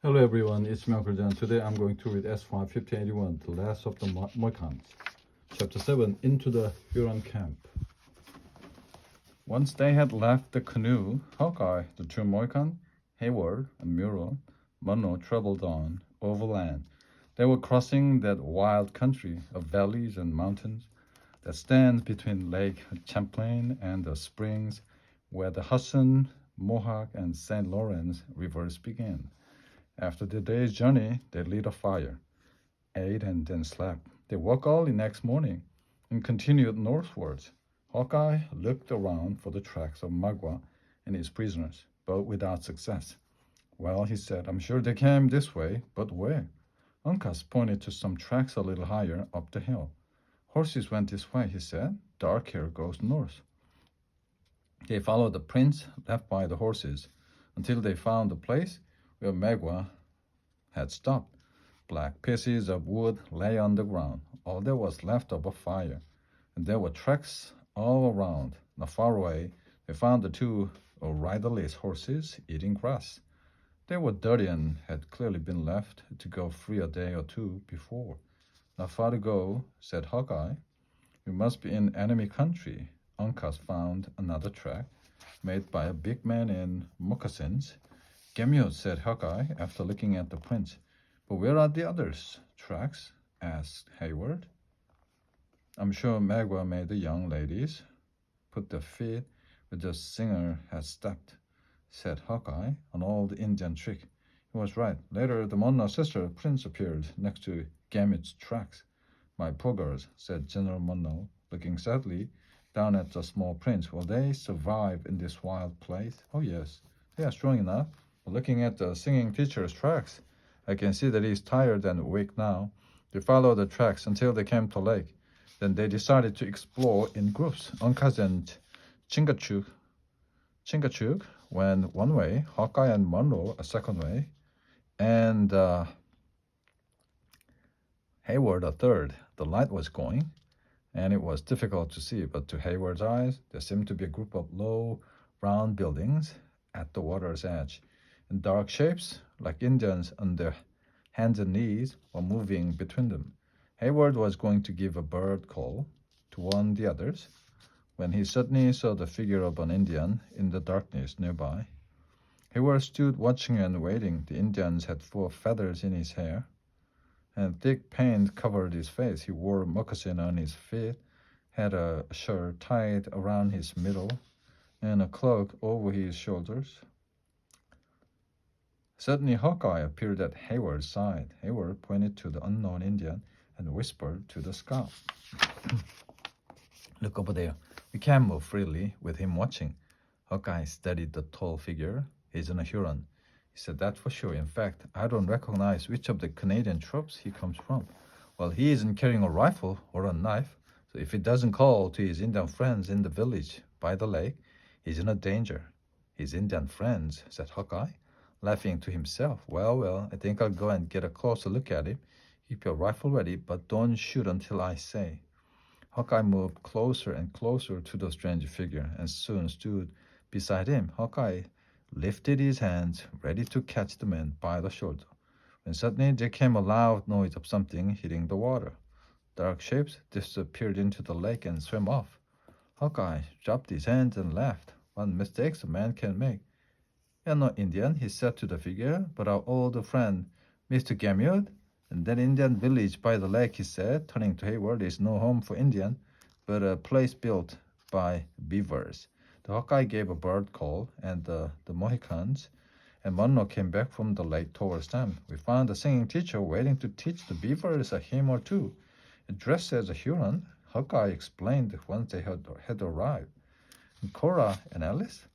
Hello everyone, it's Uncle John. Today I'm going to read S5 1581, The Last of the Mohicans. Chapter 7, Into the Huron Camp. Once they had left the canoe, Hawkeye, the two Mohicans, Hayward, and Munro traveled on, overland. They were crossing that wild country of valleys and mountains that stands between Lake Champlain and the springs where the Hudson, Mohawk, and St. Lawrence rivers begin. After the day's journey, they lit a fire, ate, and then slept. They woke early next morning and continued northwards. Hawkeye looked around for the tracks of Magua and his prisoners, but without success. Well, he said, I'm sure they came this way, but where? Uncas pointed to some tracks a little higher up the hill. Horses went this way, he said. Dark hair goes north. They followed the prints left by the horses until they found the place where Magua had stopped. Black pieces of wood lay on the ground, all there was left of a fire, and there were tracks all around. Not far away, they found the two riderless horses eating grass. They were dirty and had clearly been left to go free a day or two before. Not far to go, said Hawkeye. We must be in enemy country. Uncas found another track, made by a big man in moccasins. Gamut, said Hawkeye, after looking at the prints. But where are the others' tracks? Asked Hayward. I'm sure Magua made the young ladies put their feet where the singer had stepped, said Hawkeye, an old Indian trick. He was right. Later, the Munro sister prints appeared next to Gamut's tracks. My poor girls, said General Munro, looking sadly down at the small prints. Will they survive in this wild place? Oh, yes, they are strong enough. Looking at the singing teacher's tracks, I can see that he's tired and weak now. They followed the tracks until they came to a lake. Then they decided to explore in groups. Uncas and Chingachgook went one way, Hawkeye and Munro a second way, and Hayward a third. The light was going, and it was difficult to see, but to Hayward's eyes, there seemed to be a group of low, round buildings at the water's edge. And dark shapes, like Indians on their hands and knees, were moving between them. Hayward was going to give a bird call to warn the others when he suddenly saw the figure of an Indian in the darkness nearby. Hayward stood watching and waiting. The Indian had 4 feathers in his hair, and thick paint covered his face. He wore a moccasin on his feet, had a shirt tied around his middle, and a cloak over his shoulders. Suddenly Hawkeye appeared at Hayward's side. Hayward pointed to the unknown Indian and whispered to the scout. Look over there. We can't move freely with him watching. Hawkeye studied the tall figure. He's a Huron. He said, that for sure. In fact, I don't recognize which of the Canadian troops he comes from. Well, he isn't carrying a rifle or a knife, so if he doesn't call to his Indian friends in the village by the lake, he's in a danger. His Indian friends, said Hawkeye, laughing to himself. Well, I think I'll go and get a closer look at him. Keep your rifle ready, but don't shoot until I say. Hawkeye moved closer and closer to the strange figure and soon stood beside him. Hawkeye lifted his hands, ready to catch the man by the shoulder, when suddenly there came a loud noise of something hitting the water. Dark shapes disappeared into the lake and swam off. Hawkeye dropped his hands and laughed. What mistakes a man can make. You're not Indian, he said to the figure, but our old friend, Mr. Gamut. And that Indian village by the lake, he said, turning to Hayward, is no home for Indian, but a place built by beavers. The Hawkeye gave a bird call, and the Mohicans and Munro came back from the lake towards them. We found the singing teacher waiting to teach the beavers a hymn or two. Dressed as a Huron, Hawkeye explained once they had arrived. And Cora and Alice?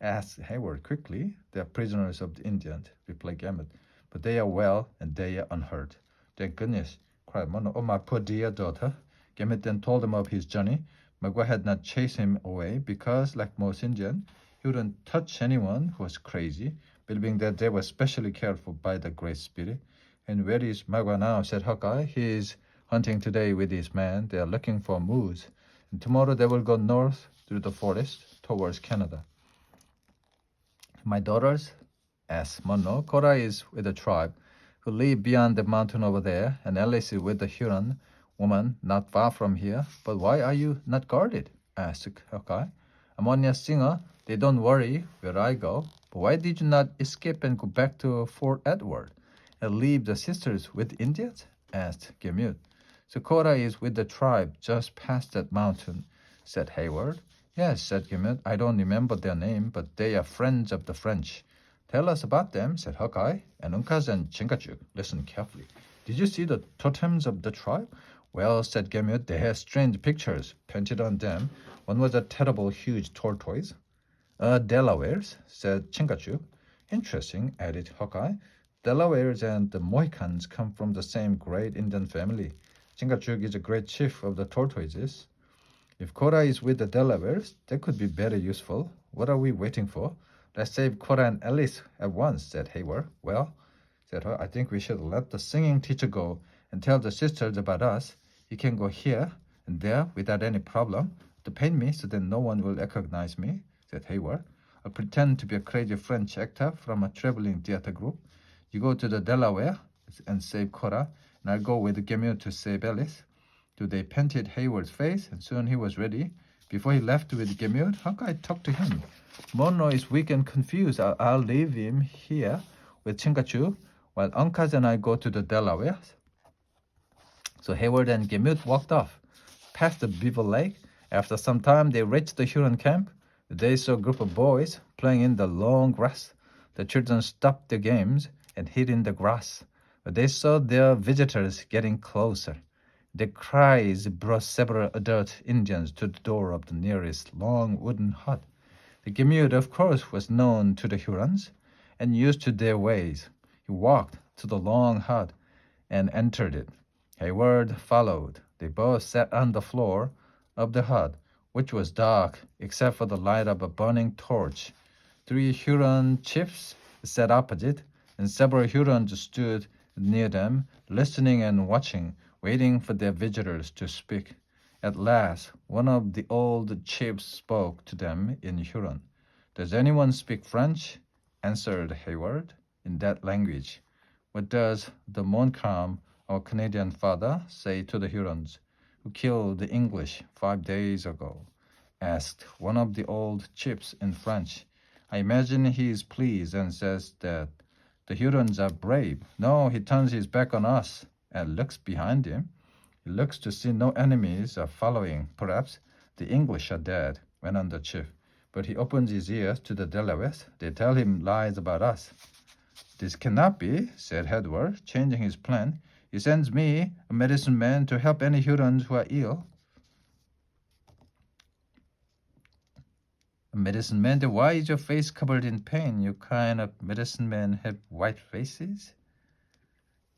Asked Hayward quickly. They are prisoners of the Indians, replied Gamut, but they are well and they are unhurt. Thank goodness, cried Munro. Oh, my poor dear daughter. Gamut then told them of his journey. Magua had not chased him away because, like most Indians, he wouldn't touch anyone who was crazy, believing that they were specially cared for by the Great Spirit. And where is Magua now? Said Hawkeye. He is hunting today with his men. They are looking for moose. And tomorrow they will go north through the forest towards Canada. My daughters, asked Mono. Cora is with the tribe who live beyond the mountain over there, and Alice is with the Huron woman not far from here. But why are you not guarded? Asked Hawkeye. I'm only a singer. They don't worry where I go. But why did you not escape and go back to Fort Edward and leave the sisters with Indians? Asked Gamut. So Cora is with the tribe just past that mountain, said Hayward. Yes, said Gamut. I don't remember their name, but they are friends of the French. Tell us about them, said Hawkeye. And Uncas and Chingachgook listened carefully. Did you see the totems of the tribe? Well, said Gamut, they had strange pictures painted on them. One was a terrible huge tortoise. Delawares, said Chingachgook. Interesting, added Hawkeye. Delawares and the Mohicans come from the same great Indian family. Chingachgook is a great chief of the tortoises. If Cora is with the Delawares, that could be very useful. What are we waiting for? Let's save Cora and Alice at once, said Hayward. Well, said her, I think we should let the singing teacher go and tell the sisters about us. He can go here and there without any problem to paint me so that no one will recognize me, said Hayward. I'll pretend to be a crazy French actor from a traveling theater group. You go to the Delaware and save Cora, and I'll go with Gamut to save Alice. So they painted Hayward's face, and soon he was ready. Before he left with Gamut, Hawkeye talked to him. Mono is weak and confused. I'll leave him here with Chingachgook while Uncas and I go to the Delaware. So Hayward and Gamut walked off, past the Beaver Lake. After some time, they reached the Huron camp. They saw a group of boys playing in the long grass. The children stopped their games and hid in the grass. But they saw their visitors getting closer. Their cries brought several adult Indians to the door of the nearest long wooden hut. The Gamut, of course, was known to the Hurons and used to their ways. He walked to the long hut and entered it. Hayward followed. They both sat on the floor of the hut, which was dark except for the light of a burning torch. 3 Huron chiefs sat opposite, and several Hurons stood near them, listening and watching, waiting for their visitors to speak. At last, one of the old chiefs spoke to them in Huron. Does anyone speak French? Answered Hayward. In that language. What does the Montcalm, our Canadian father, say to the Hurons, who killed the English 5 days ago? Asked one of the old chiefs in French. I imagine he is pleased and says that the Hurons are brave. No, he turns his back on us and looks behind him. He looks to see no enemies are following. Perhaps the English are dead, went on the chief. But he opens his ears to the Delawares. They tell him lies about us. This cannot be, said Hayward, changing his plan. He sends me, a medicine man, to help any Hurons who are ill. A medicine man? Then why is your face covered in pain? You kind of medicine men have white faces?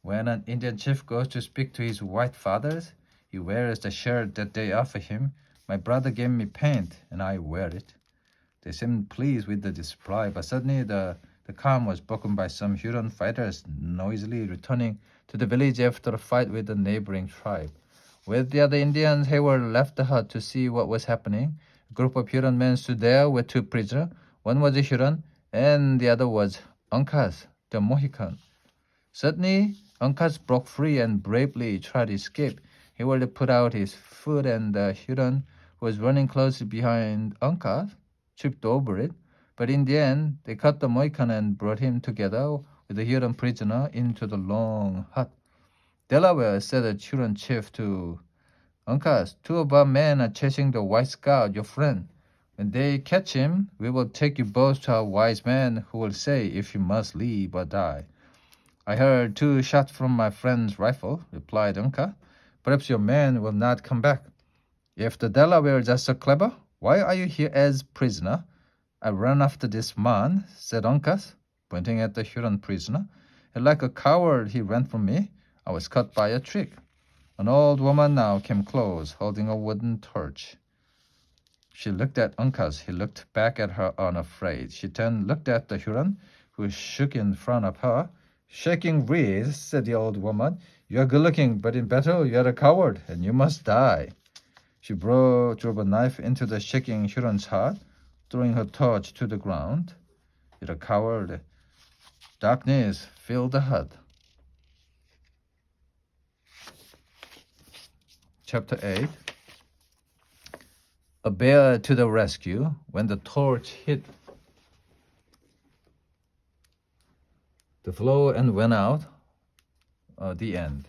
When an Indian chief goes to speak to his white fathers, he wears the shirt that they offer him. My brother gave me paint, and I wear it. They seemed pleased with the display, but suddenly the calm was broken by some Huron fighters noisily returning to the village after a fight with the neighboring tribe. With the other Indians, Hayward left the hut to see what was happening. A group of Huron men stood there with 2 prisoners. One was a Huron, and the other was Uncas, the Mohican. Suddenly, Uncas broke free and bravely tried to escape. Hayward put out his foot, and the Huron, who was running closely behind Uncas, tripped over it. But in the end, they caught the Mohican and brought him together with the Huron prisoner into the long hut. Delaware, said the Huron chief to Uncas, 2 of our men are chasing the white scout, your friend. When they catch him, we will take you both to our wise man, who will say if you must live or die. I heard 2 shots from my friend's rifle, replied Uncas. Perhaps your men will not come back. If the Delawares are so clever, why are you here as prisoner? I ran after this man, said Uncas, pointing at the Huron prisoner. And like a coward, he ran from me. I was caught by a trick. An old woman now came close, holding a wooden torch. She looked at Uncas. He looked back at her unafraid. She turned, looked at the Huron, who shook in front of her. Shaking reeds, said the old woman. You are good-looking, but in battle you are a coward, and you must die. She drove a knife into the shaking Huron's heart, throwing her torch to the ground. You're a coward, Darkness filled the hut. Chapter 8. A bear to the rescue. When the torch hit the floor and went out, the end.